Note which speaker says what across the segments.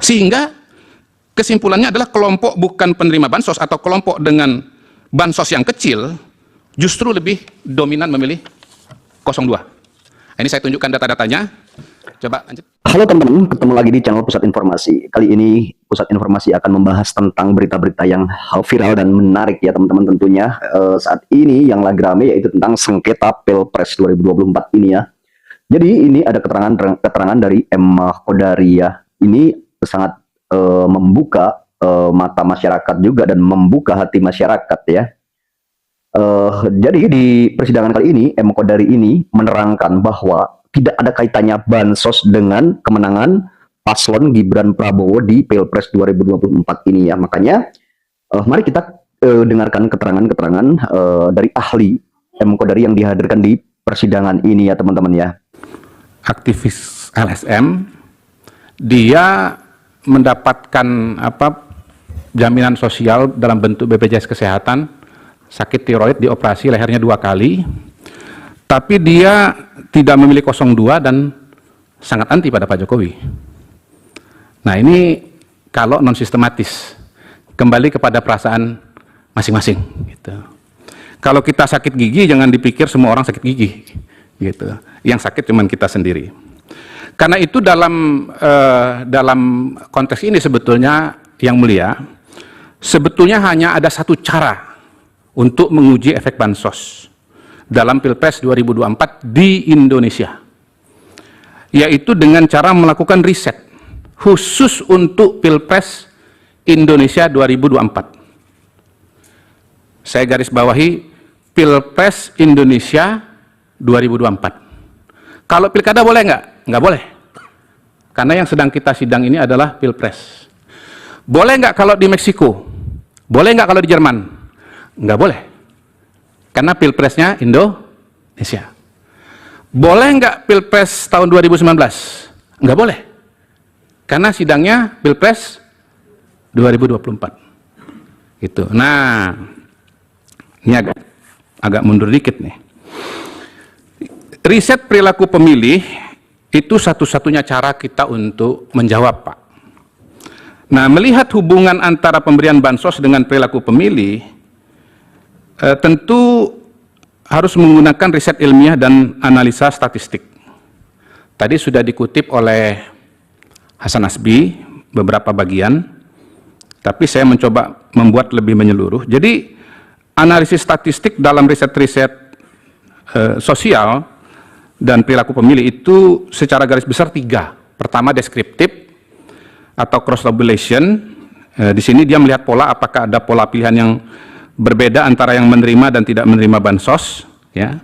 Speaker 1: Sehingga kesimpulannya adalah kelompok bukan penerima bansos atau kelompok dengan bansos yang kecil justru lebih dominan memilih 02. Ini saya tunjukkan data-datanya. Coba lanjut.
Speaker 2: Halo teman-teman, ketemu lagi di channel Pusat Informasi. Kali ini Pusat Informasi akan membahas tentang berita-berita yang viral dan menarik ya teman-teman tentunya. Saat ini yang lagi rame yaitu tentang sengketa Pilpres 2024 ini ya. Jadi ini ada keterangan dari Emma Qodaria. Ini sangat membuka mata masyarakat juga dan membuka hati masyarakat ya. Jadi di persidangan kali ini Emma Qodaria ini menerangkan bahwa tidak ada kaitannya bansos dengan kemenangan paslon Gibran Prabowo di Pilpres 2024 ini ya. Makanya mari kita dengarkan keterangan-keterangan dari ahli Emma Qodaria yang dihadirkan di persidangan ini ya teman-teman ya.
Speaker 1: Aktivis LSM, dia mendapatkan jaminan sosial dalam bentuk BPJS Kesehatan, sakit tiroid, dioperasi lehernya 2 kali, tapi dia tidak memilih 02 dan sangat anti pada Pak Jokowi. Nah ini kalau non sistematis, kembali kepada perasaan masing-masing gitu. Kalau kita sakit gigi jangan dipikir semua orang sakit gigi gitu. Yang sakit cuman kita sendiri. Karena itu dalam konteks ini sebetulnya yang mulia, sebetulnya hanya ada satu cara untuk menguji efek bansos dalam Pilpres 2024 di Indonesia, yaitu dengan cara melakukan riset khusus untuk Pilpres Indonesia 2024. Saya garis bawahi Pilpres Indonesia 2024. Kalau pilkada boleh nggak? Nggak boleh. Karena yang sedang kita sidang ini adalah Pilpres. Boleh nggak kalau di Meksiko? Boleh nggak kalau di Jerman? Nggak boleh. Karena Pilpresnya Indonesia. Boleh nggak Pilpres tahun 2019? Nggak boleh. Karena sidangnya Pilpres 2024. Gitu. Nah, ini agak mundur dikit nih. Riset perilaku pemilih itu satu-satunya cara kita untuk menjawab, Pak. Nah, melihat hubungan antara pemberian bansos dengan perilaku pemilih, tentu harus menggunakan riset ilmiah dan analisa statistik. Tadi sudah dikutip oleh Hasan Nasbi beberapa bagian, tapi saya mencoba membuat lebih menyeluruh. Jadi, analisis statistik dalam riset-riset sosial dan perilaku pemilih itu secara garis besar 3. Pertama, deskriptif atau cross tabulation. Di sini dia melihat pola, apakah ada pola pilihan yang berbeda antara yang menerima dan tidak menerima bansos, ya.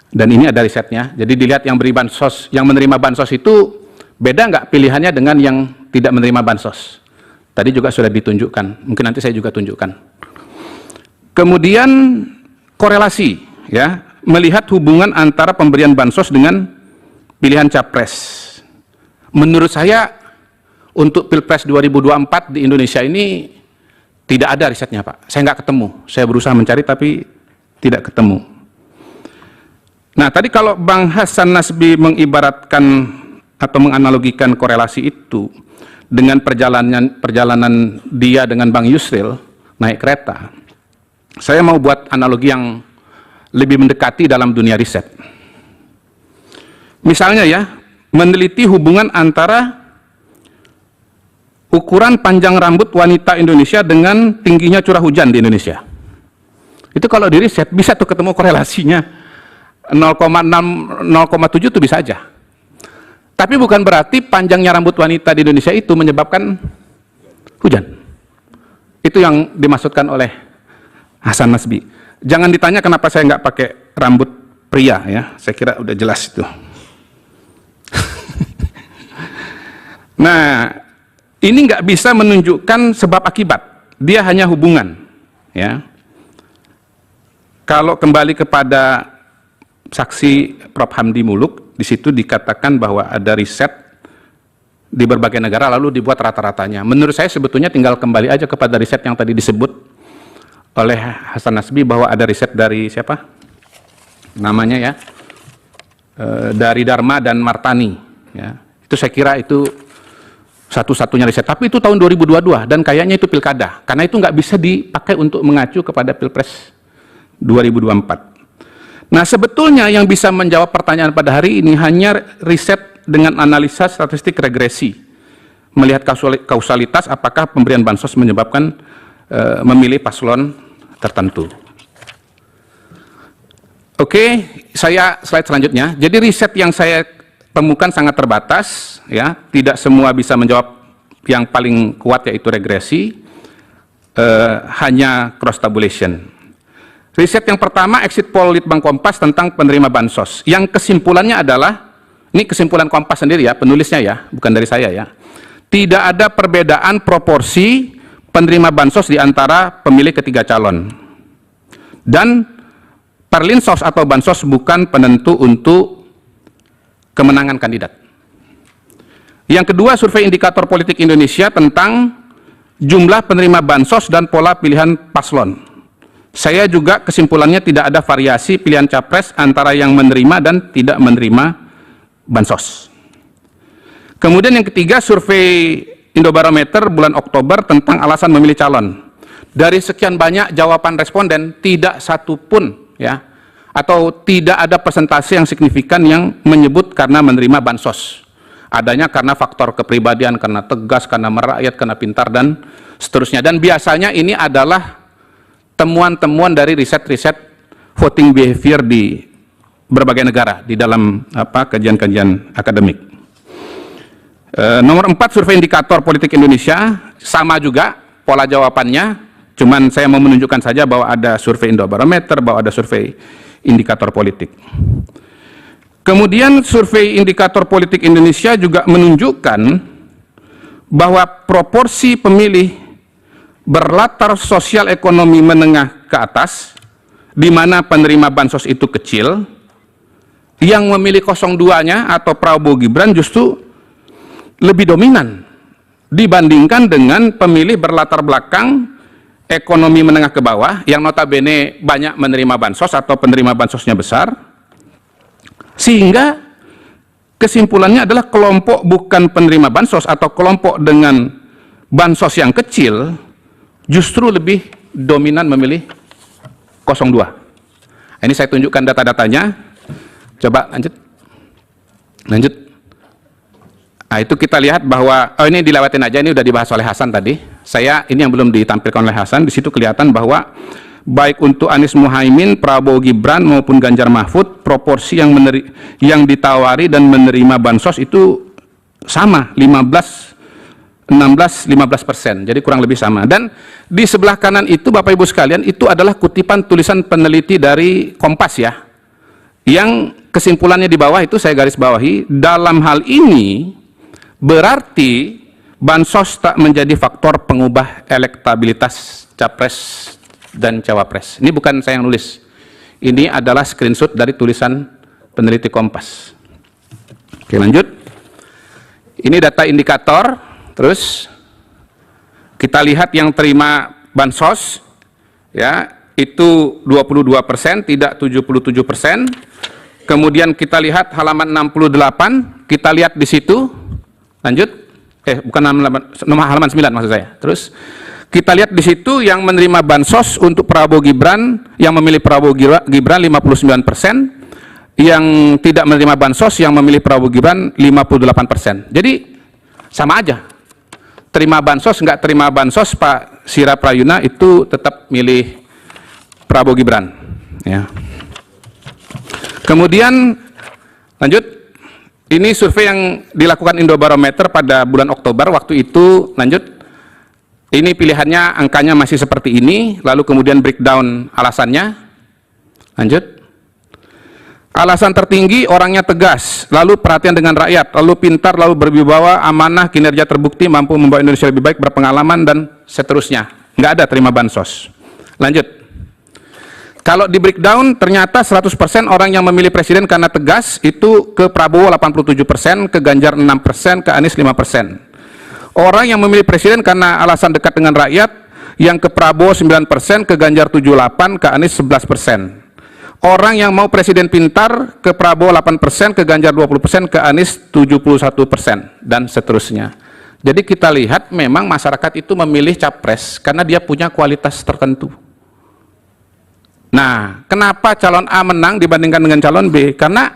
Speaker 1: Dan ini ada risetnya. Jadi dilihat yang beri bansos, yang menerima bansos itu beda nggak pilihannya dengan yang tidak menerima bansos. Tadi juga sudah ditunjukkan. Mungkin nanti saya juga tunjukkan. Kemudian korelasi, ya, melihat hubungan antara pemberian bansos dengan pilihan capres. Menurut saya untuk Pilpres 2024 di Indonesia ini tidak ada risetnya, Pak. Saya nggak ketemu. Saya berusaha mencari tapi tidak ketemu. Nah, tadi kalau Bang Hasan Nasbi mengibaratkan atau menganalogikan korelasi itu dengan perjalanan dia dengan Bang Yusril naik kereta, saya mau buat analogi yang lebih mendekati dalam dunia riset. Misalnya ya, meneliti hubungan antara ukuran panjang rambut wanita Indonesia dengan tingginya curah hujan di Indonesia. Itu kalau di riset bisa tuh ketemu korelasinya 0,6, 0,7 itu bisa aja. Tapi bukan berarti panjangnya rambut wanita di Indonesia itu menyebabkan hujan. Itu yang dimaksudkan oleh Hasan Nasbi. Jangan ditanya kenapa saya nggak pakai rambut pria ya, saya kira udah jelas itu. Nah, ini nggak bisa menunjukkan sebab akibat, dia hanya hubungan, ya. Kalau kembali kepada saksi Prof. Hamdi Muluk, di situ dikatakan bahwa ada riset di berbagai negara lalu dibuat rata-ratanya. Menurut saya sebetulnya tinggal kembali aja kepada riset yang tadi disebut oleh Hasan Nasbi bahwa ada riset dari siapa? Namanya ya, dari Dharma dan Martani. Ya. Itu saya kira itu satu-satunya riset. Tapi itu tahun 2022 dan kayaknya itu pilkada. Karena itu nggak bisa dipakai untuk mengacu kepada Pilpres 2024. Nah, sebetulnya yang bisa menjawab pertanyaan pada hari ini hanya riset dengan analisa statistik regresi. Melihat kausalitas apakah pemberian bansos menyebabkan memilih paslon tertentu. Oke, saya slide selanjutnya. Jadi riset yang saya temukan sangat terbatas, ya, tidak semua bisa menjawab. Yang paling kuat yaitu regresi, hanya cross tabulation. Riset yang pertama exit poll Litbang Kompas tentang penerima bansos. Yang kesimpulannya adalah, ini kesimpulan Kompas sendiri ya, penulisnya ya, bukan dari saya ya. Tidak ada perbedaan proporsi penerima bansos di antara pemilih ketiga calon. Dan perlinsos atau bansos bukan penentu untuk kemenangan kandidat. Yang kedua, survei indikator politik Indonesia tentang jumlah penerima bansos dan pola pilihan paslon. Saya juga kesimpulannya tidak ada variasi pilihan capres antara yang menerima dan tidak menerima bansos. Kemudian yang ketiga, survei Indobarometer bulan Oktober tentang alasan memilih calon. Dari sekian banyak jawaban responden, tidak satu pun ya, atau tidak ada persentase yang signifikan yang menyebut karena menerima bansos. Adanya karena faktor kepribadian, karena tegas, karena merakyat, karena pintar, dan seterusnya. Dan biasanya ini adalah temuan-temuan dari riset-riset voting behavior di berbagai negara di dalam kajian-kajian akademik. Nomor 4, survei indikator politik Indonesia, sama juga pola jawabannya, cuman saya mau menunjukkan saja bahwa ada survei Indobarometer, bahwa ada survei indikator politik. Kemudian survei indikator politik Indonesia juga menunjukkan bahwa proporsi pemilih berlatar sosial ekonomi menengah ke atas, di mana penerima bansos itu kecil, yang memilih 02-nya atau Prabowo Gibran justru lebih dominan dibandingkan dengan pemilih berlatar belakang ekonomi menengah ke bawah yang notabene banyak menerima bansos atau penerima bansosnya besar, sehingga kesimpulannya adalah kelompok bukan penerima bansos atau kelompok dengan bansos yang kecil justru lebih dominan memilih 02. Ini saya tunjukkan data-datanya. Coba lanjut. Nah, itu kita lihat bahwa, ini dilewatin aja, ini udah dibahas oleh Hasan tadi. Ini yang belum ditampilkan oleh Hasan, di situ kelihatan bahwa baik untuk Anies Muhaimin, Prabowo Gibran maupun Ganjar Mahfud, proporsi yang ditawari dan menerima bansos itu sama, 16-15%, jadi kurang lebih sama. Dan di sebelah kanan itu Bapak Ibu sekalian, itu adalah kutipan tulisan peneliti dari Kompas ya, yang kesimpulannya di bawah itu saya garis bawahi, dalam hal ini berarti bansos tak menjadi faktor pengubah elektabilitas capres dan cawapres. Ini bukan saya yang nulis, ini adalah screenshot dari tulisan peneliti Kompas. Oke, lanjut. Ini data indikator. Terus kita lihat yang terima bansos ya, itu 22%, tidak 77%. Kemudian kita lihat halaman 68, kita lihat di situ, lanjut, bukan halaman 9 maksud saya. Terus kita lihat di situ yang menerima bansos untuk Prabowo Gibran, yang memilih Prabowo Gibran 59%, yang tidak menerima bansos yang memilih Prabowo Gibran 58%. Jadi sama aja. Terima bansos, nggak terima bansos, Pak Sira Prayuna itu tetap milih Prabowo Gibran. Ya. Kemudian lanjut, ini survei yang dilakukan Indobarometer pada bulan Oktober waktu itu. Lanjut, ini pilihannya angkanya masih seperti ini, lalu kemudian breakdown alasannya. Lanjut, alasan tertinggi orangnya tegas, lalu perhatian dengan rakyat, lalu pintar, lalu berwibawa, amanah, kinerja terbukti, mampu membawa Indonesia lebih baik, berpengalaman, dan seterusnya. Nggak ada terima bansos. Lanjut, kalau di breakdown ternyata 100% orang yang memilih presiden karena tegas itu ke Prabowo 87%, ke Ganjar 6%, ke Anies 5%. Orang yang memilih presiden karena alasan dekat dengan rakyat yang ke Prabowo 9%, ke Ganjar 78%, ke Anies 11%. Orang yang mau presiden pintar ke Prabowo 8%, ke Ganjar 20%, ke Anies 71%, dan seterusnya. Jadi kita lihat memang masyarakat itu memilih capres karena dia punya kualitas tertentu. Nah, kenapa calon A menang dibandingkan dengan calon B? Karena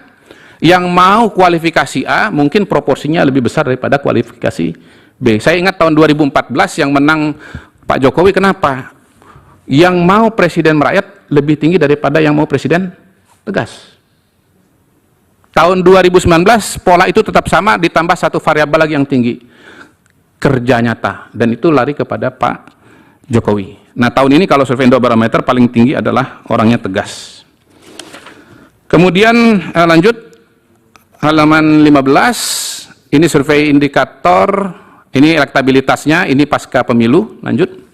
Speaker 1: yang mau kualifikasi A mungkin proporsinya lebih besar daripada kualifikasi B. Saya ingat tahun 2014 yang menang Pak Jokowi, kenapa? Yang mau presiden merakyat lebih tinggi daripada yang mau presiden tegas. Tahun 2019 pola itu tetap sama, ditambah satu variabel lagi yang tinggi, kerja nyata, dan itu lari kepada Pak Jokowi. Nah, tahun ini kalau survei Indobarometer paling tinggi adalah orangnya tegas. Kemudian lanjut halaman 15, ini survei indikator, ini elektabilitasnya, ini pasca pemilu. Lanjut.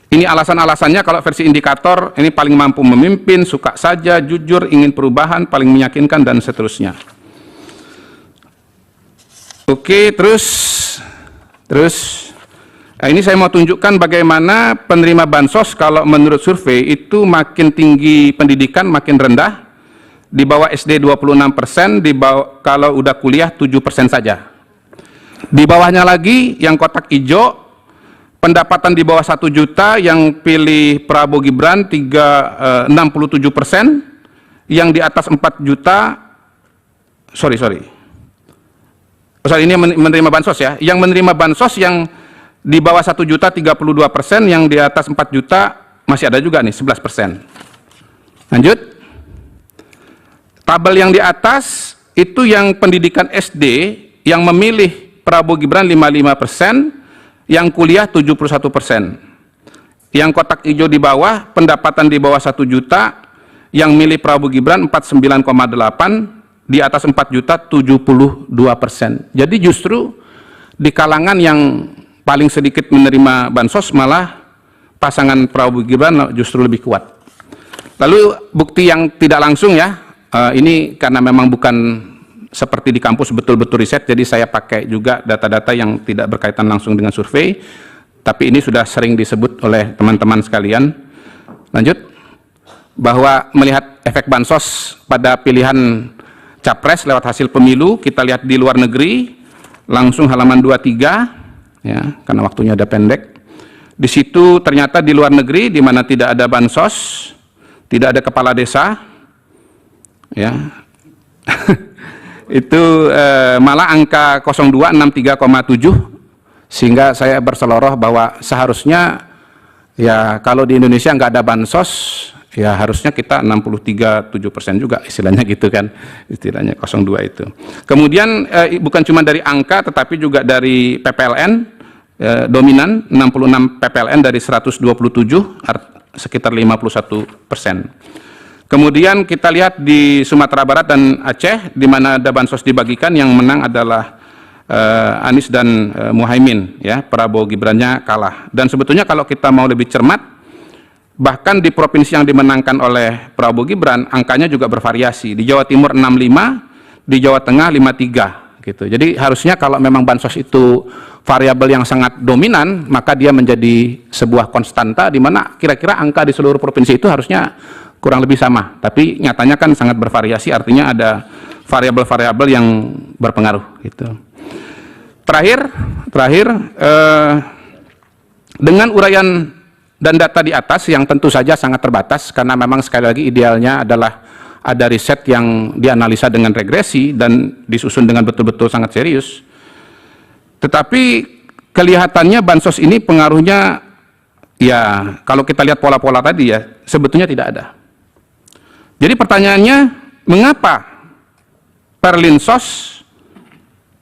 Speaker 1: Ini alasan-alasannya kalau versi indikator, ini paling mampu memimpin, suka saja, jujur, ingin perubahan, paling meyakinkan, dan seterusnya. Oke, terus ini saya mau tunjukkan bagaimana penerima bansos kalau menurut survei itu makin tinggi pendidikan makin rendah, di bawah SD 26%, di bawah, kalau udah kuliah 7% saja. Di bawahnya lagi yang kotak hijau, pendapatan di bawah 1 juta yang pilih Prabowo Gibran 67%, yang di atas 4 juta, sorry ini menerima bansos ya, yang menerima bansos yang di bawah 1 juta 32%, yang di atas 4 juta masih ada juga nih 11%. Lanjut. Tabel yang di atas itu yang pendidikan SD yang memilih Prabowo Gibran 55%, yang kuliah 71%. Yang kotak hijau di bawah, pendapatan di bawah 1 juta, yang milih Prabowo Gibran 49,8%, di atas 4 juta 72%. Jadi justru di kalangan yang paling sedikit menerima bansos malah pasangan Prabowo Gibran justru lebih kuat. Lalu bukti yang tidak langsung ya, ini karena memang bukan seperti di kampus betul-betul riset, jadi saya pakai juga data-data yang tidak berkaitan langsung dengan survei, tapi ini sudah sering disebut oleh teman-teman sekalian. Lanjut, bahwa melihat efek bansos pada pilihan capres lewat hasil pemilu, kita lihat di luar negeri, langsung halaman 23, ya, karena waktunya ada pendek. Di situ ternyata di luar negeri, di mana tidak ada bansos, tidak ada kepala desa, ya, itu malah angka 0263,7, sehingga saya berseloroh bahwa seharusnya ya kalau di Indonesia nggak ada bansos ya harusnya kita 63,7% juga istilahnya gitu kan, istilahnya 02 itu. Kemudian bukan cuma dari angka tetapi juga dari PPLN dominan 66 PPLN dari 127, sekitar 51%. Kemudian kita lihat di Sumatera Barat dan Aceh, di mana ada bansos dibagikan, yang menang adalah Anies dan Muhaimin, ya, Prabowo Gibrannya kalah. Dan sebetulnya kalau kita mau lebih cermat, bahkan di provinsi yang dimenangkan oleh Prabowo Gibran, angkanya juga bervariasi. Di Jawa Timur 65, di Jawa Tengah 53, gitu. Jadi harusnya kalau memang bansos itu variabel yang sangat dominan, maka dia menjadi sebuah konstanta, di mana kira-kira angka di seluruh provinsi itu harusnya kurang lebih sama, tapi nyatanya kan sangat bervariasi, artinya ada variabel-variabel yang berpengaruh gitu. Terakhir dengan uraian dan data di atas yang tentu saja sangat terbatas, karena memang sekali lagi idealnya adalah ada riset yang dianalisa dengan regresi dan disusun dengan betul-betul sangat serius. Tetapi kelihatannya bansos ini pengaruhnya, ya kalau kita lihat pola-pola tadi ya, sebetulnya tidak ada. Jadi pertanyaannya, mengapa perlinsos,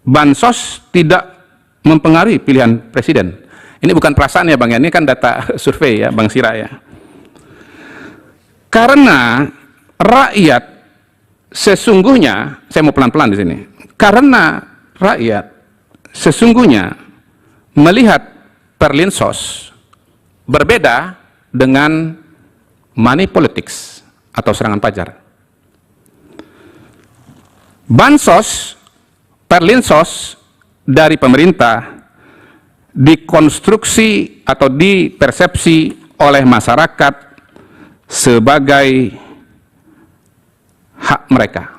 Speaker 1: bansos tidak mempengaruhi pilihan presiden? Ini bukan perasaan ya Bang, ya, ini kan data survei ya Bang Sira ya. Karena rakyat sesungguhnya, saya mau pelan-pelan di sini, karena rakyat sesungguhnya melihat perlinsos berbeda dengan money politics atau serangan pajar. Bansos, perlinsos dari pemerintah dikonstruksi atau dipersepsi oleh masyarakat sebagai hak mereka.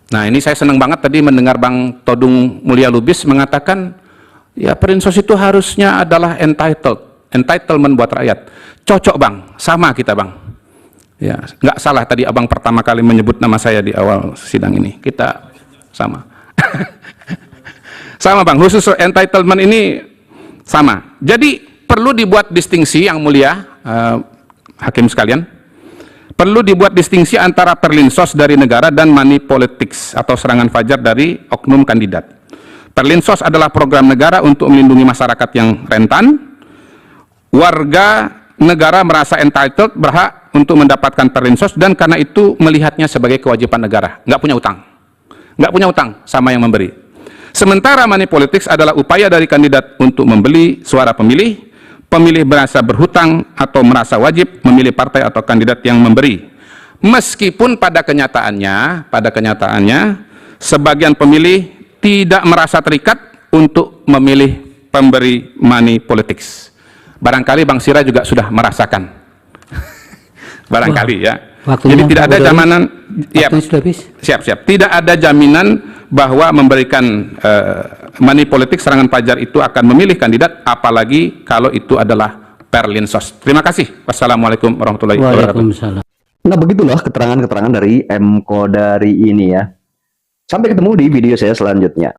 Speaker 1: Nah, ini saya senang banget tadi mendengar Bang Todung Mulya Lubis mengatakan, ya Perlinsos itu harusnya adalah entitlement buat rakyat. Cocok Bang, sama kita Bang. Ya, nggak salah tadi Abang pertama kali menyebut nama saya di awal sidang ini. Kita sama. Sama Bang, khusus entitlement ini sama. Jadi perlu dibuat distingsi yang mulia, hakim sekalian. Perlu dibuat distingsi antara perlinsos dari negara dan money politics atau serangan fajar dari oknum kandidat. Perlinsos adalah program negara untuk melindungi masyarakat yang rentan. Warga negara merasa entitled, berhak untuk mendapatkan perlinsos, dan karena itu melihatnya sebagai kewajiban negara. Nggak punya utang. Nggak punya utang sama yang memberi. Sementara money politics adalah upaya dari kandidat untuk membeli suara pemilih. Pemilih merasa berhutang atau merasa wajib memilih partai atau kandidat yang memberi. Meskipun pada kenyataannya sebagian pemilih tidak merasa terikat untuk memilih pemberi money politics. Barangkali Bang Sira juga sudah merasakan. Barangkali ya. Jadi tidak ada jaminan, ya, siap. Tidak ada jaminan bahwa memberikan money politik serangan fajar itu akan memilih kandidat, apalagi kalau itu adalah perlinsos. Terima kasih. Wassalamualaikum warahmatullahi wabarakatuh.
Speaker 2: Nah, begitulah keterangan-keterangan dari M. Kodari ini ya. Sampai ketemu di video saya selanjutnya.